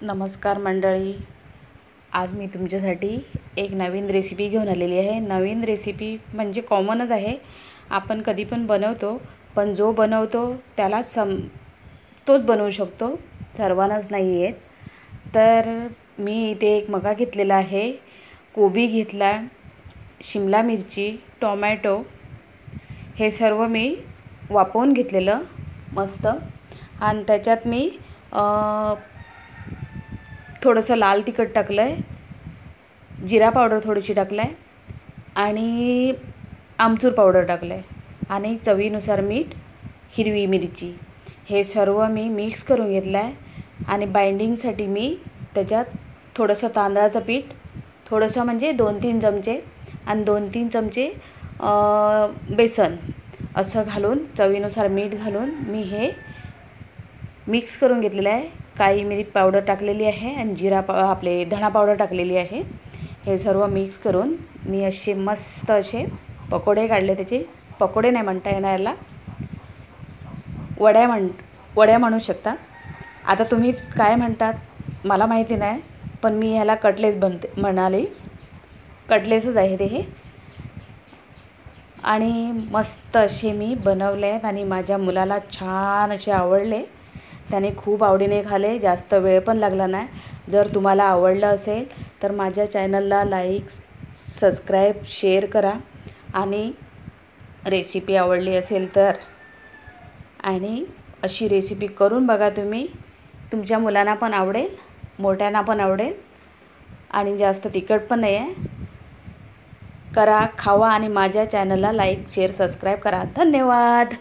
नमस्कार मंडळी, आज मी तुमच्यासाठी एक नवीन रेसिपी घेऊन आलेली आहे। नवीन रेसिपी म्हणजे कॉमनच आहे, आपण कधी पण बनवतो, पण जो बनवतो त्याला तोच बनवू शकतो, सर्वांनाच नाही येत। तर मी इथे एक मका घेतलेला आहे, कोबी घेतला, शिमला मिरची, टोमॅटो हे सर्व मी वाफवून घेतलेलं मस्त। आणि त्याच्यात मी थोडंसं लाल तिखट टाकलं आहे, जिरा पावडर थोडीशी टाकलं आहे आणि आमचूर पावडर टाकलं आहे आणि चवीनुसार मीठ, हिरवी मिरची हे सर्व मी मिक्स करून घेतलं आहे। आणि बाइंडिंगसाठी मी त्याच्यात थोडंसं तांदळाचं पीठ, थोडंसं म्हणजे 2-3 चमचे आणि 2-3 चमचे बेसन असं घालून चवीनुसार मीठ घालून मी हे मिक्स करून घेतलेलं आहे। काळी मिरी पावडर टाकलेली आहे आणि आपले धणा पावडर टाकलेली आहे। हे सर्व मिक्स करून मी असे मस्त असे पकोडे काढले। त्याचे पकोडे नाही म्हणता येणार, याला वड्या म्हणू शकता। आता तुम्ही काय म्हणतात मला माहिती नाही, पण मी ह्याला कटलेस म्हणाले, कटलेसच आहे ते हे। आणि मस्त असे मी बनवले आहेत आणि माझ्या मुलाला छान असे आवडले, त्याने खूप आवडीने खाल्ले, जास्त वेळ पण लागला नाही। जर तुम्हाला आवडलं असेल तर माझ्या चॅनलला लाईक, सबस्क्राईब, शेअर करा आणि रेसिपी आवडली असेल तर आणि अशी रेसिपी करून बघा तुम्ही, तुमच्या मुलांना पण आवडेल, मोठ्यांना पण आवडेल आणि जास्त तिखट पण नाही आहे। करा, खावा आणि माझ्या चॅनलला लाईक, शेअर, सबस्क्राईब करा। धन्यवाद।